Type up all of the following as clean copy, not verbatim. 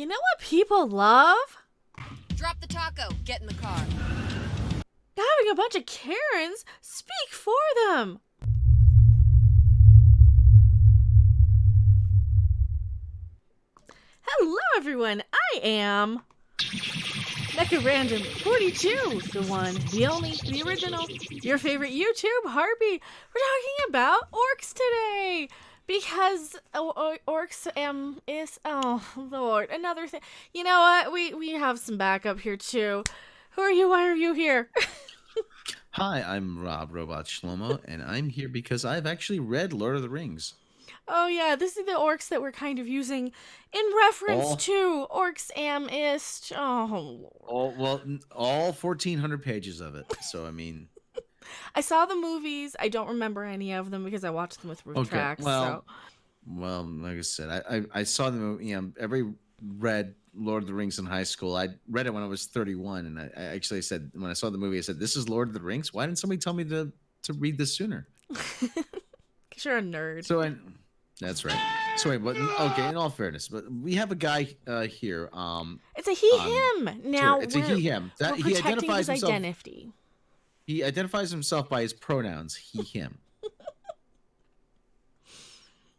You know what people love? Drop the taco. Get in the car. Having a bunch of Karens speak for them. Hello, everyone. I am Mecha Random 42, the one, the only, the original, your favorite YouTube Harpy. We're talking about orcs today because orcs is oh Lord, another thing. You know what? We have some backup here too. Who are you? Why are you here? Hi, I'm Rob Robot Shlomo, and I'm here because I've actually read Lord of the Rings. Oh yeah, this is the orcs that we're kind of using in reference to Orcs Ist. Oh Lord. All 1,400 pages of it. So I mean, I saw the movies. I don't remember any of them because I watched them with Roof Tracks. Well, like I said, I saw the movie. You know, every read Lord of the Rings in high school. I read it when I was 31, and I actually said when I saw the movie, I said, "This is Lord of the Rings. Why didn't somebody tell me to read this sooner?" Because you're a nerd. That's right. Sorry, but okay. In all fairness, but we have a guy here. It's a he/him. Now it's a he/him. We're He protecting identifies his himself. identity. He identifies himself by his pronouns, he/him.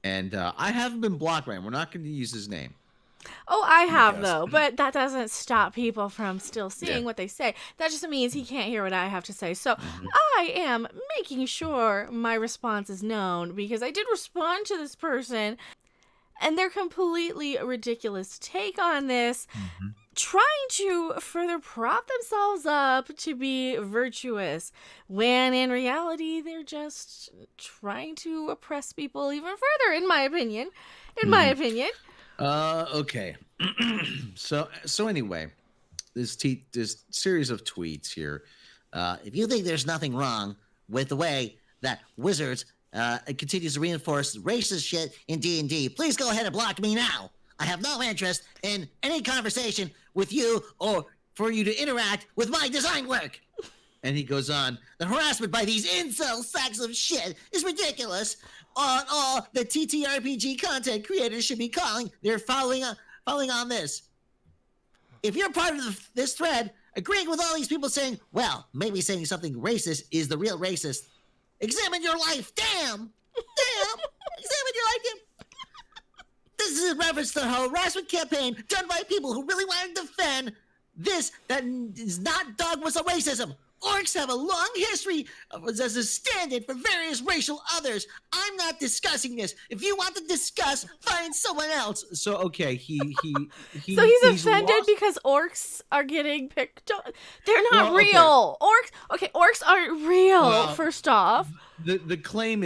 And I haven't been blocked by him. We're not going to use his name. Oh, I have though, but that doesn't stop people from still seeing what they say. That just means he can't hear what I have to say. So I am making sure my response is known because I did respond to this person and their completely ridiculous take on this, trying to further prop themselves up to be virtuous, when in reality they're just trying to oppress people even further, in my opinion. Okay. So anyway, this series of tweets here. If you think there's nothing wrong with the way that Wizards continues to reinforce racist shit in D&D, please go ahead and block me now. I have no interest in any conversation with you or for you to interact with my design work. And he goes on, the harassment by these incel sacks of shit is ridiculous. On all the TTRPG content creators should be calling, they're following on this. If you're part of this thread, agreeing with all these people saying, well, maybe saying something racist is the real racist. Examine your life. Damn. Examine your life. Damn. This is in reference to the harassment campaign done by people who really want to defend this that is not dogmas of racism. Orcs have a long history as a stand-in for various racial others. I'm not discussing this. If you want to discuss, find someone else. So okay, so he's offended because orcs are getting picked on. They're not real. Orcs aren't real. First off, the claim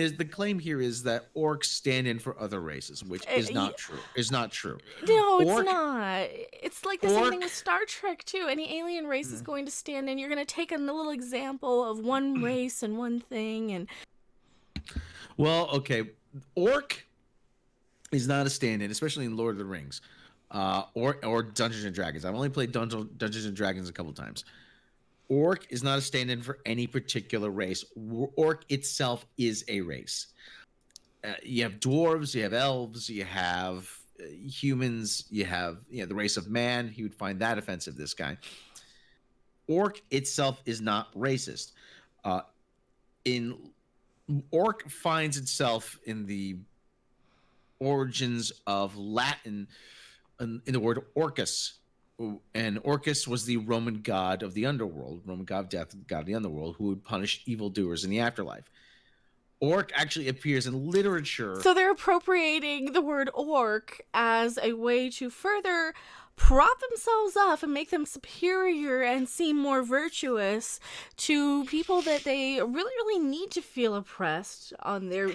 here is that orcs stand in for other races, which is not true. Is not true. No, it's not. It's like the same thing with Star Trek too. Any alien race is going to stand in. You're going to take a little example of one race and one thing, and orc is not a stand-in, especially in Lord of the Rings, or Dungeons and Dragons. I've only played Dungeons and Dragons a couple times. Orc is not a stand-in for any particular race. Orc itself is a race. You have dwarves, you have elves, you have humans, you have the race of man. He would find that offensive, this guy. Orc itself is not racist. Orc finds itself in the origins of Latin in the word orcus. And Orcus was the Roman god of the underworld, Roman god of death, god of the underworld, who would punish evildoers in the afterlife. Orc actually appears in literature. So they're appropriating the word orc as a way to further prop themselves up and make them superior and seem more virtuous to people that they really, really need to feel oppressed on their,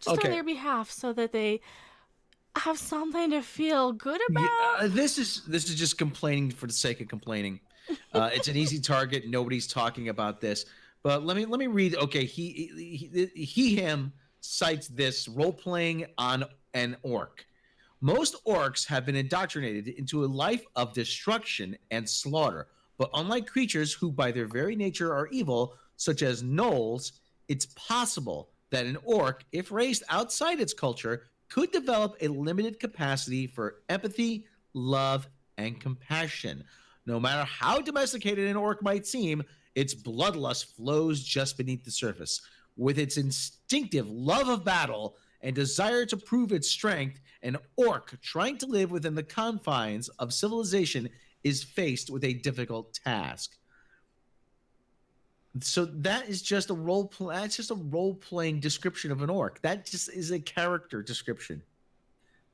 on their behalf, so that they have something to feel good about. This is just complaining for the sake of complaining. It's an easy target. Nobody's talking about this. But let me read. Okay, him cites this role playing on an orc. Most orcs have been indoctrinated into a life of destruction and slaughter. But unlike creatures who by their very nature are evil, such as gnolls, it's possible that an orc, if raised outside its culture, could develop a limited capacity for empathy, love, and compassion. No matter how domesticated an orc might seem, its bloodlust flows just beneath the surface. With its instinctive love of battle and desire to prove its strength, an orc trying to live within the confines of civilization is faced with a difficult task. So that is just a role play. That's just a role playing description of an orc. That just is a character description.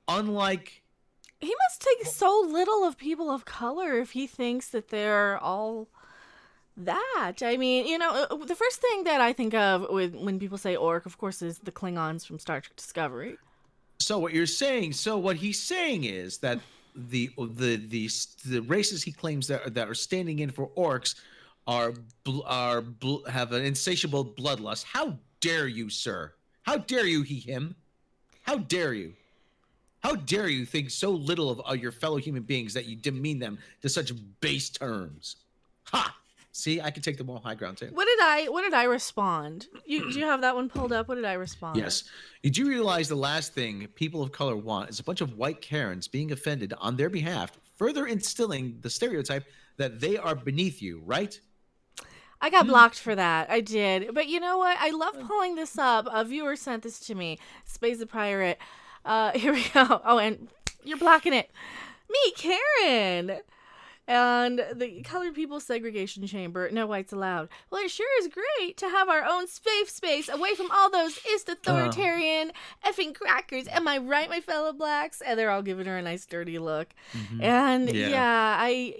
Unlike, he must think so little of people of color if he thinks that they're all that. I mean, the first thing that I think of when people say orc, of course, is the Klingons from Star Trek Discovery. So what he's saying is that the races he claims that are standing in for orcs have an insatiable bloodlust. How dare you, sir? How dare you, him? How dare you? How dare you think so little of your fellow human beings that you demean them to such base terms? Ha! See, I can take the moral high ground too. What did I respond? Do you have that one pulled up? What did I respond? Yes. Did you realize the last thing people of color want is a bunch of white Karens being offended on their behalf, further instilling the stereotype that they are beneath you, right? I got blocked for that. I did. But you know what? I love pulling this up. A viewer sent this to me. Space the Pirate. Here we go. Oh, and you're blocking it. Me, Karen. And the Colored People Segregation Chamber. No whites allowed. Well, it sure is great to have our own safe space away from all those authoritarian effing crackers. Am I right, my fellow blacks? And they're all giving her a nice dirty look. Mm-hmm. And I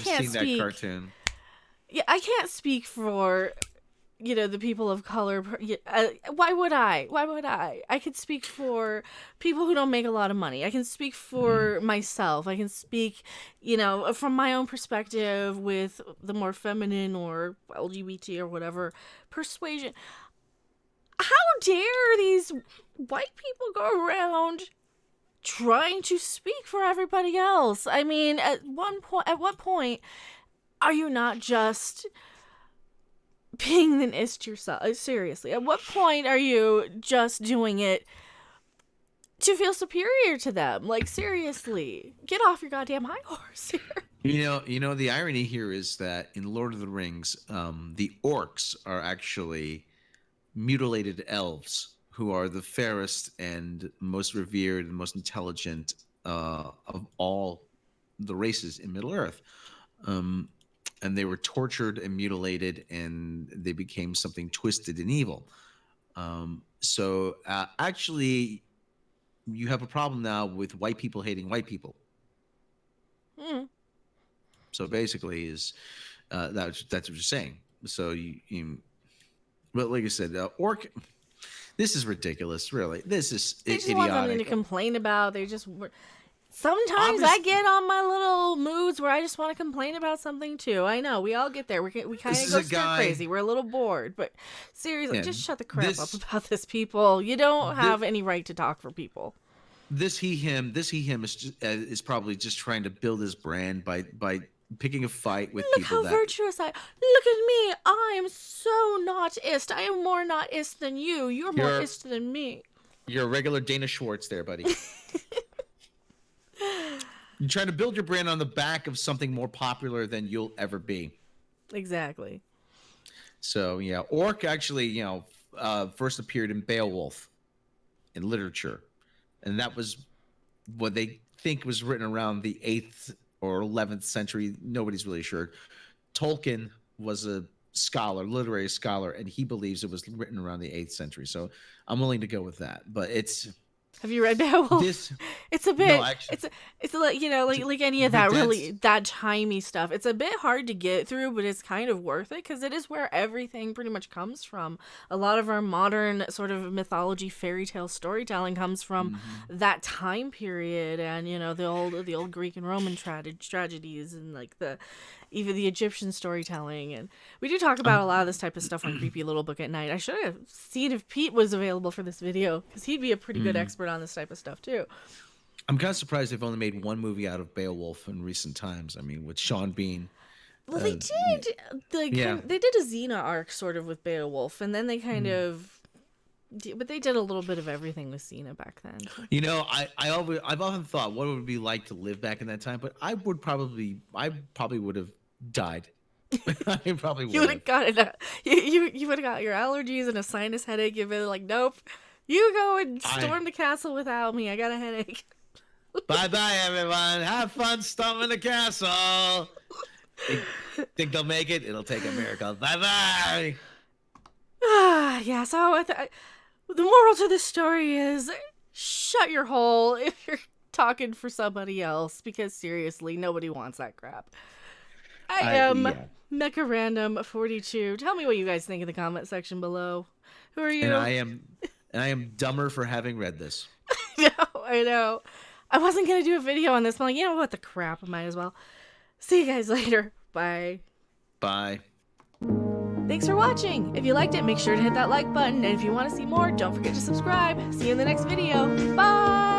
can't seen speak. That cartoon. Yeah, I can't speak for, the people of color. Why would I? I could speak for people who don't make a lot of money. I can speak for myself. I can speak, from my own perspective with the more feminine or LGBT or whatever persuasion. How dare these white people go around trying to speak for everybody else? I mean, at what point are you not just being the ist yourself? Seriously, at what point are you just doing it to feel superior to them? Like, seriously, get off your goddamn high horse here. The irony here is that in Lord of the Rings, the orcs are actually mutilated elves who are the fairest and most revered and most intelligent of all the races in Middle Earth. And they were tortured and mutilated, and they became something twisted and evil. So actually, you have a problem now with white people hating white people. So basically, that's what you're saying. So but like I said, orc. This is ridiculous. Really, this is they just idiotic. Want something to complain about. They just. Sometimes I get on my little moods where I just want to complain about something too. I know we all get there. We kind of go stir crazy. We're a little bored, but seriously, just shut the crap up about this, people. You don't have any right to talk for people. This he him is probably just trying to build his brand by picking a fight with people. Look how virtuous I. Look at me. I am so not ist. I am more not ist than you. You're more ist than me. You're a regular Dana Schwartz there, buddy. You're trying to build your brand on the back of something more popular than you'll ever be. Exactly. So, yeah, orc actually, first appeared in Beowulf in literature. And that was what they think was written around the 8th or 11th century. Nobody's really sure. Tolkien was a scholar, literary scholar, and he believes it was written around the 8th century. So I'm willing to go with that. But it's... Have you read Beowulf? It's a bit. No, actually, it's like like any of that really that timey stuff. It's a bit hard to get through, but it's kind of worth it because it is where everything pretty much comes from. A lot of our modern sort of mythology, fairy tale storytelling comes from that time period, and the old Greek and Roman tragedies, and like even the Egyptian storytelling. And we do talk about a lot of this type of stuff on Creepy Little Book at Night. I should have seen if Pete was available for this video because he'd be a pretty good expert on this type of stuff too. I'm kind of surprised they've only made one movie out of Beowulf in recent times. I mean, with Sean Bean. Well, they did. They did a Xena arc sort of with Beowulf, and then they kind of But they did a little bit of everything with Cena back then. You know, I've often thought what it would be like to live back in that time, but I probably would have died. I probably would. You would have got you would have got your allergies and a sinus headache. You'd been like, nope, you go and storm the castle without me. I got a headache. Bye bye, everyone. Have fun storming the castle. Think they'll make it? It'll take a miracle. Bye bye. Yeah. So the moral to this story is shut your hole if you're talking for somebody else, because seriously, nobody wants that crap. I am Mecha Random 42. Tell me what you guys think in the comment section below. Who are you? And I am dumber for having read this. I know. I wasn't gonna do a video on this, but I'm like, you know what? The crap, I might as well. See you guys later. Bye. Bye. Thanks for watching. If you liked it, make sure to hit that like button. And if you want to see more, don't forget to subscribe. See you in the next video. Bye!